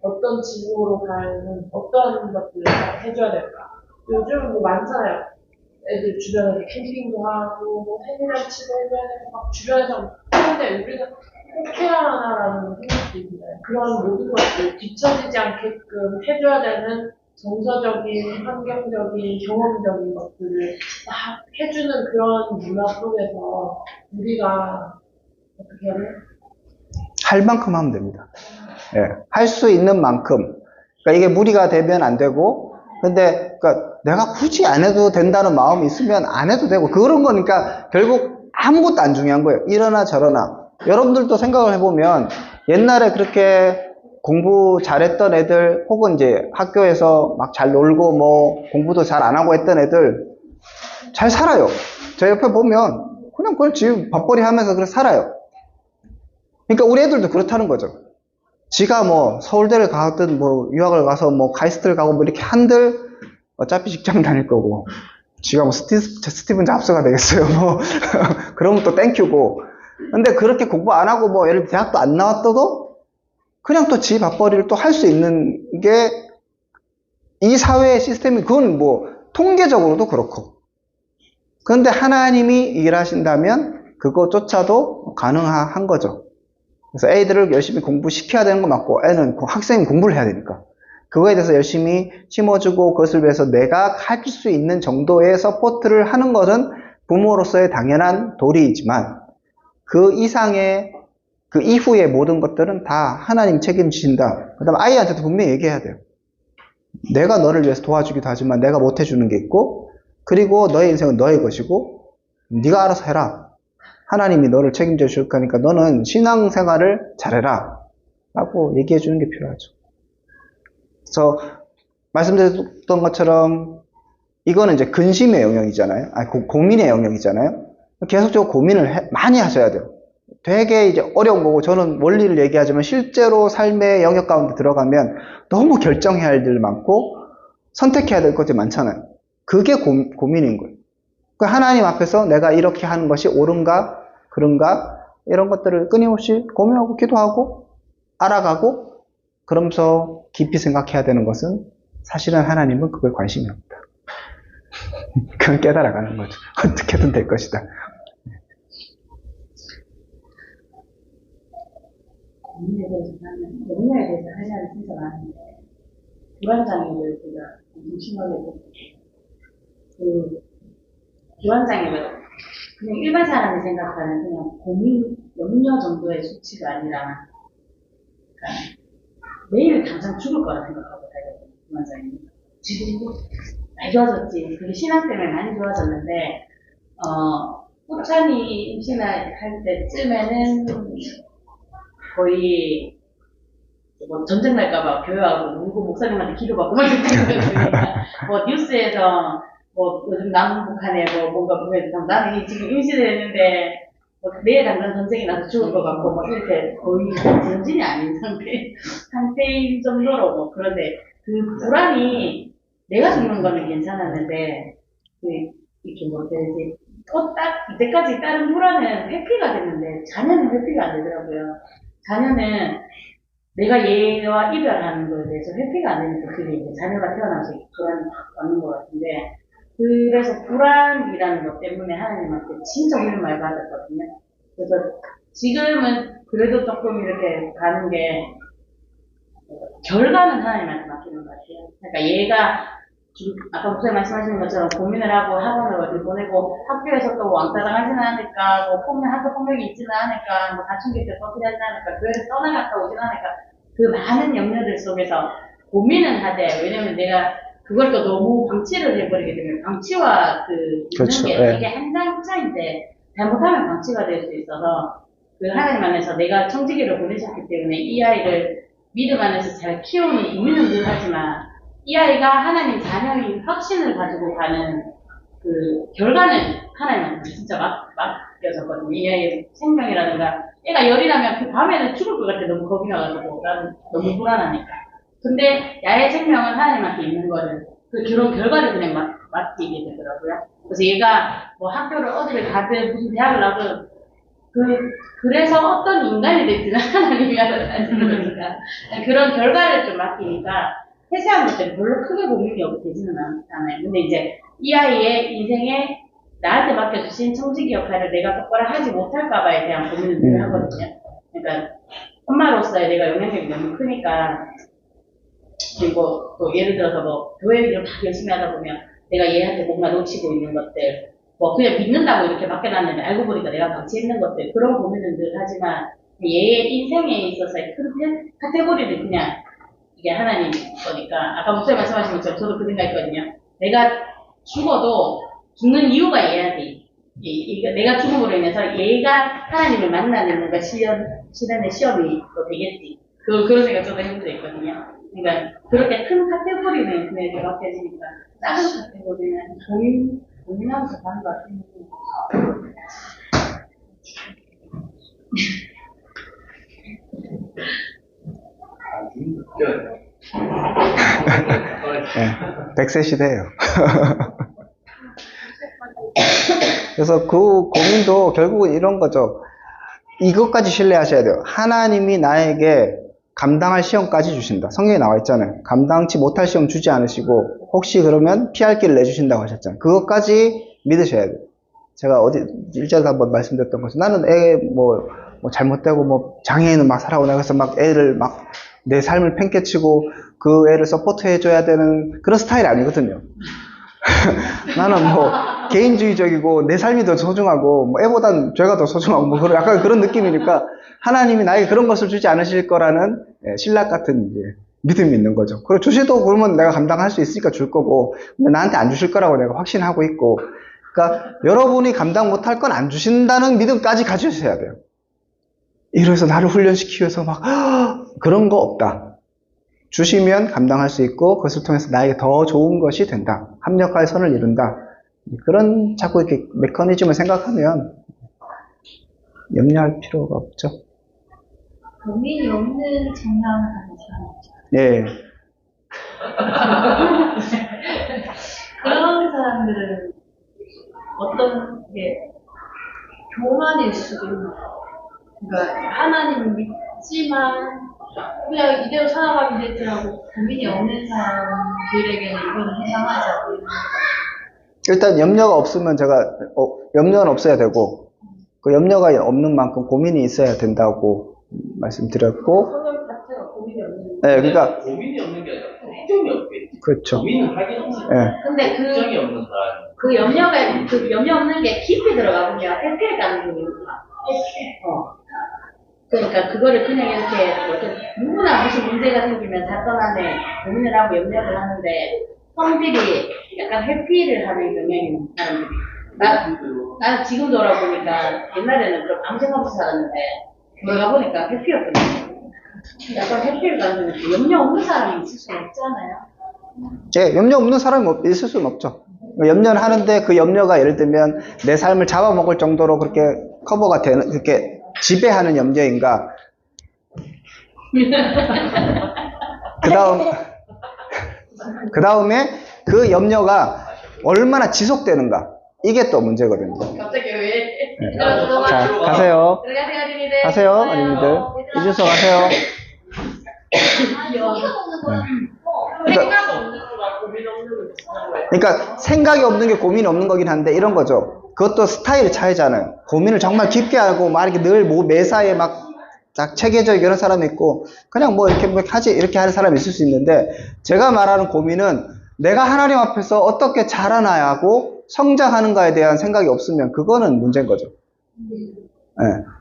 어떤 직무로 가는 어떤 것들을 해줘야 될까? 요즘 뭐 많잖아요. 애들 주변에서 캠핑도 하고 뭐 생일잔치도 해줘야 되고 막 주변에서 하는데 우리는 꼭 해야 하나라는 생각도 있나요? 그런 모든 것들 뒤처지지 않게끔 해줘야 되는 정서적인, 환경적인, 경험적인 것들을 막 해주는 그런 문화 속에서 우리가 어떻게 해야 돼요? 할 만큼 하면 됩니다. 예, 할 수 있는 만큼. 그러니까 이게 무리가 되면 안 되고, 근데 그러니까 내가 굳이 안 해도 된다는 마음이 있으면 안 해도 되고, 그런 거니까 결국 아무것도 안 중요한 거예요. 이러나 저러나. 여러분들도 생각을 해보면 옛날에 그렇게 공부 잘했던 애들, 혹은 이제 학교에서 막 잘 놀고 뭐 공부도 잘 안 하고 했던 애들 잘 살아요. 저 옆에 보면 그냥 지금 밥벌이 하면서 그렇게 살아요. 그러니까 우리 애들도 그렇다는 거죠. 지가 뭐 서울대를 가든 뭐 유학을 가서 뭐 카이스트를 가고 뭐 이렇게 한들 어차피 직장 다닐 거고, 지가 뭐 스티븐 잡스가 되겠어요. 뭐 그러면 또 땡큐고. 근데 그렇게 공부 안 하고 뭐 예를 들어 대학도 안 나왔어도 그냥 또 지 밥벌이를 또 할 수 있는 게 이 사회의 시스템이, 그건 뭐 통계적으로도 그렇고. 그런데 하나님이 일하신다면 그것조차도 가능한 거죠. 그래서 애들을 열심히 공부시켜야 되는 거 맞고, 애는 학생이 공부를 해야 되니까 그거에 대해서 열심히 심어주고, 그것을 위해서 내가 할 수 있는 정도의 서포트를 하는 것은 부모로서의 당연한 도리이지만, 그 이상의, 그 이후의 모든 것들은 다 하나님 책임지신다. 그 다음에 아이한테도 분명히 얘기해야 돼요. 내가 너를 위해서 도와주기도 하지만 내가 못 해주는 게 있고, 그리고 너의 인생은 너의 것이고 네가 알아서 해라. 하나님이 너를 책임져 줄 거니까 너는 신앙생활을 잘해라 라고 얘기해 주는 게 필요하죠. 그래서 말씀드렸던 것처럼 이거는 이제 근심의 영역이잖아요. 고민의 영역이잖아요. 계속적으로 고민을 많이 하셔야 돼요. 되게 이제 어려운 거고, 저는 원리를 얘기하지만 실제로 삶의 영역 가운데 들어가면 너무 결정해야 할 일 많고 선택해야 될 것들이 많잖아요. 그게 고민인 거예요. 하나님 앞에서 내가 이렇게 하는 것이 옳은가 그런가 이런 것들을 끊임없이 고민하고 기도하고 알아가고, 그러면서 깊이 생각해야 되는 것은 사실은 하나님은 그거에 관심이 없다. 그건 깨달아가는 거죠. 어떻게든 될 것이다. 고민에 대해서 하면, 영역에 대해서 하려는 진짜 많은데, 불안장애를 제가 좀 심하게 그 불안장애가 그냥 일반 사람이 생각하는 그냥 고민, 염려 정도의 수치가 아니라, 그러니까 내일 당장 죽을 거라 생각하고 살거든요. 불안장애는. 지금 많이 좋아졌지. 그게 신앙 때문에 많이 좋아졌는데, 호찬이 임신할 때쯤에는 거의 뭐 전쟁 날까봐 교회하고 울고 목사님한테 기도받고 막 이러니까 뭐 뉴스에서 뭐 요즘 남북한에 뭐 뭔가 보면서 나는 지금 임신을 했는데 뭐 내일 당장 전쟁이 나서 죽을 것 같고 뭐 이렇게 거의 전진이 아닌 상태인 정도로 뭐. 그런데 그 불안이 내가 죽는 거는 괜찮았는데 이렇게 뭐 이제 딱 이때까지 다른 불안은 회피가 됐는데 자녀는 회피가 안 되더라고요. 자녀는 내가 얘와 이별하는 거에 대해서 회피가 안 되니까 그게 이제 자녀가 태어나서 불안이 확 왔는 것 같은데, 그래서 불안이라는 것 때문에 하나님한테 진짜 훈련 많이 받았거든요. 그래서 지금은 그래도 조금 이렇게 가는 게, 결과는 하나님한테 맡기는 것 같아요. 그러니까 얘가 아까 목사님 말씀하시는 것처럼 고민을 하고 학원을 어디 보내고 학교에서 또 왕따 당하지는 않을까, 뭐 학교 폭력이 있지는 않을까, 뭐 사춘기 때 터뜨리지 않을까, 교회에서 떠나갔다 오지는 않을까, 그 많은 염려들 속에서 고민은 하되, 왜냐면 내가 그걸 또 너무 방치를 해버리게 되면 방치와 그렇죠. 있는 게 되게 한 차인데 잘못하면 방치가 될 수 있어서, 그 하나님 안에서 내가 청지기를 보내셨기 때문에 이 아이를 믿음 안에서 잘 키우는 의미는 늘 하지만, 이 아이가 하나님 자녀인 확신을 가지고 가는 그 결과는 하나님한테 진짜 맡겨졌거든요. 이 아이의 생명이라든가, 얘가 열이 나면 그 밤에는 죽을 것 같아. 너무 겁이 나가지고 나는 너무 불안하니까. 근데 야의 생명은 하나님한테 있는 거를, 그런 결과를 그냥 맡기게 되더라고요. 그래서 얘가 뭐 학교를 어디를 가든 무슨 대학을 나든 그래서 어떤 인간이 됐지는 하나님이 알아서 하시는 거니까 그런 결과를 좀 맡기니까 세세한 것들은 별로 크게 고민이 되지는 않아요. 근데 이제 이 아이의 인생에 나한테 맡겨주신 청지기 역할을 내가 똑바로 하지 못할까봐에 대한 고민을 늘 하거든요. 그러니까 엄마로서의 내가 영향력이 너무 크니까. 그리고 또 예를 들어서 뭐 교회 일을 막 열심히 하다 보면 내가 얘한테 뭔가 놓치고 있는 것들, 뭐 그냥 믿는다고 이렇게 맡겨놨는데 알고 보니까 내가 방치했는 것들, 그런 고민은 늘 하지만 얘의 인생에 있어서의 큰 카테고리를 그냥 이게 하나님 거니까, 아까 목사님 말씀하신 것처럼 저도 그 생각했거든요. 내가 죽어도 죽는 이유가 얘한테, 내가 죽음으로 인해서 얘가 하나님을 만나는 뭔가 실현의 시험이 또 되겠지. 그런 생각 저도 해본 적 있거든요. 그러니까 그렇게 큰 카테고리는 그냥 대박해지니까 작은 카테고리는 고민하면서 가는 것 같아요. 네, 100세 시대예요. 그래서 그 고민도 결국은 이런 거죠. 이것까지 신뢰하셔야 돼요. 하나님이 나에게 감당할 시험까지 주신다. 성경에 나와 있잖아요. 감당치 못할 시험 주지 않으시고 혹시 그러면 피할 길을 내주신다고 하셨잖아요. 그것까지 믿으셔야 돼요. 제가 어디 일자리에서 한번 말씀드렸던 것은, 나는 애 뭐 잘못되고 뭐 장애인을 막 살아오고 그래서 막 애를 막 내 삶을 팽개치고 그 애를 서포트 해줘야 되는 그런 스타일이 아니거든요. 나는 뭐 개인주의적이고 내 삶이 더 소중하고 뭐 애보단 죄가 더 소중하고 뭐 그런 약간 그런 느낌이니까 하나님이 나에게 그런 것을 주지 않으실 거라는 신락 같은 이제 믿음이 있는 거죠. 그리고 주시도 그러면 내가 감당할 수 있으니까 줄 거고, 근데 나한테 안 주실 거라고 내가 확신하고 있고, 그러니까 여러분이 감당 못할 건 안 주신다는 믿음까지 가지셔야 돼요. 이래서 나를 훈련시키기 위해서 막 그런 거 없다. 주시면 감당할 수 있고 그것을 통해서 나에게 더 좋은 것이 된다. 합력할 선을 이룬다. 그런 자꾸 이렇게 메커니즘을 생각하면 염려할 필요가 없죠. 고민이 없는 성향을 가진 사람이죠. 예. 그런 사람들은 어떤 게 교만일 수도 있는 거예요. 그러니까 하나님을 믿지만 그냥 이대로 살아가면 되지라고 고민이 없는 사람들에게는 이거는 해당하지 않아요. 일단 염려가 없으면 염려는 없어야 되고, 그 염려가 없는 만큼 고민이 있어야 된다고 말씀드렸고, 성경 자체가 고민이 없는. 네, 그러니까 고민이 없는 게 아니라 걱정이 없겠지. 그렇죠. 고민은 하긴 없어. 네. 근데 걱정이 없는 사람. 그 염려 없는 게 깊이 들어가 보면 회피를 가는 중인 거야. 그러니까 그거를 그냥 이렇게 누구나 무슨 문제가 생기면 사건안에 고민을 하고 염려를 하는데, 성질이 약간 회피를 하는 경향이 있는 사람들이. 나는 지금 돌아보니까 옛날에는 그럼 아무 생각 없이 살았는데 돌아가 보니까 회피였거든요. 약간 회피를 가는 게 염려 없는 사람이 있을 수 없잖아요. 예, 염려 없는 사람이 있을 수는 없죠. 염려는 하는데 그 염려가 예를 들면 내 삶을 잡아먹을 정도로 그렇게 커버가 되는, 그렇게 지배하는 염려인가. 그 다음에 그 염려가 얼마나 지속되는가. 이게 또 문제거든요. 갑자기 왜? 자, 가세요. 들어가세요, 어린이들. 가세요, 어린이들. 이준석 가세요. 생각 없는 거랑 고민 없는 거 비슷한 거예요. 그러니까 생각이 없는 게 고민이 없는 거긴 한데 이런 거죠. 그것도 스타일의 차이잖아요. 고민을 정말 깊게 하고 막 이렇게 늘 매사에 막 체계적 이런 사람이 있고, 그냥 뭐 이렇게 하지 이렇게 하는 사람이 있을 수 있는데, 제가 말하는 고민은 내가 하나님 앞에서 어떻게 자라나야 하고 성장하는가에 대한 생각이 없으면 그거는 문제인 거죠. 네.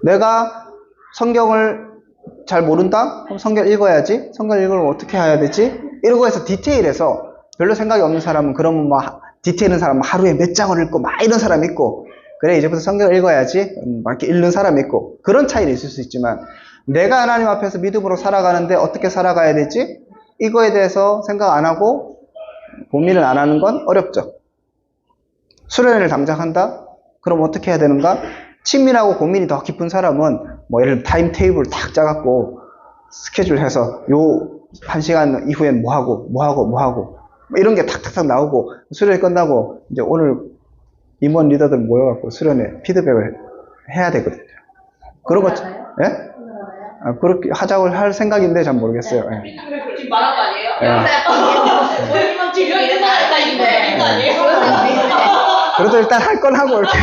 내가 성경을 잘 모른다? 그럼 성경 읽어야지. 성경 읽으면 어떻게 해야 되지? 이러고 해서 디테일해서 별로 생각이 없는 사람은, 그러면 막 디테일한 사람은 하루에 몇 장을 읽고 막 이런 사람이 있고, 그래 이제부터 성경을 읽어야지 막 이렇게 읽는 사람이 있고, 그런 차이는 있을 수 있지만, 내가 하나님 앞에서 믿음으로 살아가는데 어떻게 살아가야 되지? 이거에 대해서 생각 안 하고 고민을 안 하는 건 어렵죠. 수련회를 당장 한다? 그럼 어떻게 해야 되는가? 친밀하고 고민이 더 깊은 사람은 뭐 예를 들어 타임 테이블 딱 짜갖고 스케줄 해서 요 1시간 이후엔 뭐 하고 이런 게 탁탁탁 나오고, 수련회 끝나고 이제 오늘 임원 리더들 모여갖고 수련회 피드백을 해야 되거든요. 그런 거, 예? 그렇게 하자고 할 생각인데 잘 모르겠어요. 예. 지금 말한 거 아니에요? 본인만 지금 이런 거 아닌데. 그래도 일단 할 건 하고 이렇게.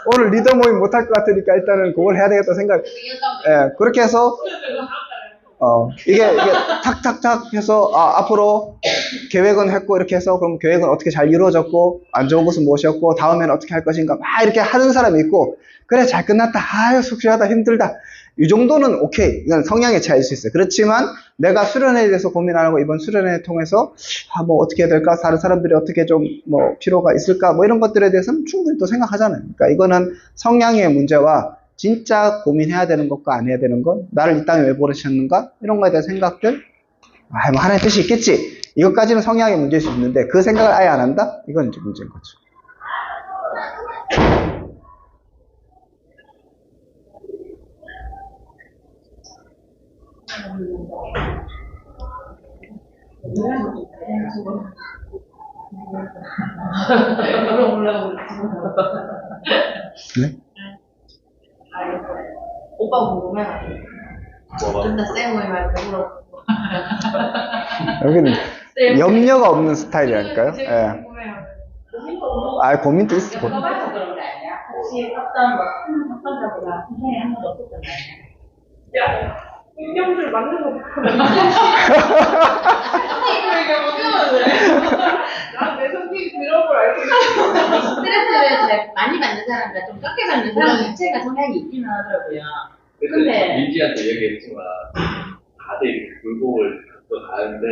오늘 리더 모임 못할 것 같으니까 일단은 그걸 해야 되겠다 생각. 예, 그렇게 해서 이게 탁탁탁 해서 앞으로 계획은 했고 이렇게 해서 그럼 계획은 어떻게 잘 이루어졌고 안 좋은 것은 무엇이었고 다음에는 어떻게 할 것인가 막 이렇게 하는 사람이 있고 그래 잘 끝났다 아유 숙시하다 힘들다 이 정도는 오케이 이건 성향의 차이일 수 있어요. 그렇지만 내가 수련회에 대해서 고민 안 하고 이번 수련회 통해서 뭐 어떻게 해야 될까 다른 사람들이 어떻게 좀 뭐 필요가 있을까 뭐 이런 것들에 대해서는 충분히 또 생각하잖아요. 그러니까 이거는 성향의 문제와 진짜 고민해야 되는 것과 안 해야 되는 것, 나를 이 땅에 왜 보내셨는가 이런 거에 대한 생각들, 뭐 하나의 뜻이 있겠지. 이것까지는 성향의 문제일 수 있는데 그 생각을 아예 안 한다? 이건 이제 문제인 거죠. 네? 오빠 궁금해가지고. 근데 쌤을 물어. 여기는 염려가 없는 스타일이랄까요? 예. 고민도 있어. 그런 거 아니야? 혹시 어떤 큰 사건자보다 선생님이 한 번도 없었던 거 아니야? 야, 인경줄 맞는 거 난내 성격이 그런 걸 알고 있어. 스트레스를 잘 많이 받는 사람과 좀 적게 받는 사람 자체가 성향이 있기는 하더라고요. 근데 민지한테 얘기했지만 다들 이렇게 굴곡을 갖고 가는데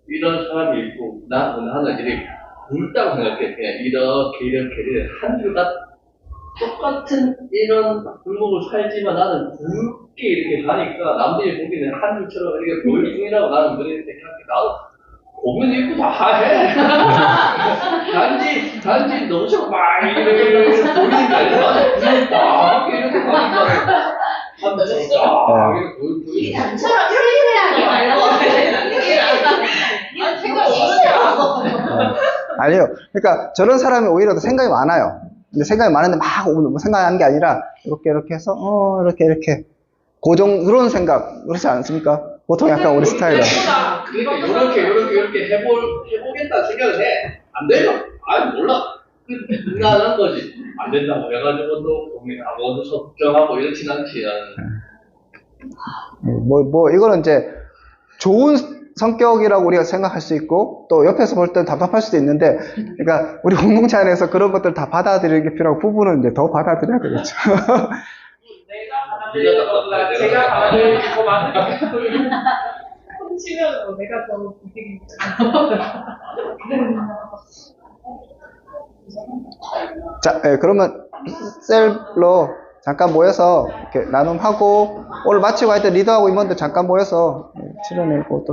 이런 사람이 있고 나는 이렇게 굵다고 생각해. 그냥 이렇게 한 줄가 똑같은 이런 굴곡을 살지만 나는 굵게 이렇게 가니까 남들이 보기에는 한 줄처럼 이렇게 보일 뿐이라고 나는 그렇게 생각해. 나도 고민 있고 다 해. 단지 너무 막 이렇게 보이니까 나는 그냥 막 이렇게 가니까 이 단처럼 이렇게 해야 아니요. 그러니까 저런 사람이 오히려 더 생각이 많아요. 근데 생각이 많은데 막 생각하는 게 아니라 이렇게 해서 이렇게 그런 생각 그렇지 않습니까? 보통 약간 우리 스타일은 이렇게 해보겠다 생각을 해. 안 돼요? 몰라. 끝나는 거지. 안 된다고 해가지고 또 고민하고 걱정하고 이렇진 않지. 이거는 이제 좋은 성격이라고 우리가 생각할 수 있고 또 옆에서 볼 때는 답답할 수도 있는데 그러니까 우리 공동체 안에서 그런 것들 다 받아들이는 게 필요하고 부부는 이제 더 받아들여야 되겠죠. 내가 받아들이는 것보다 제가 받아들이는 게 더 많은 거 훔치면 내가 더 부득이니까. 자, 그러면 셀로 잠깐 모여서 이렇게 나눔하고 오늘 마치고 하여튼 리더하고 임원들 잠깐 모여서 치료내고 또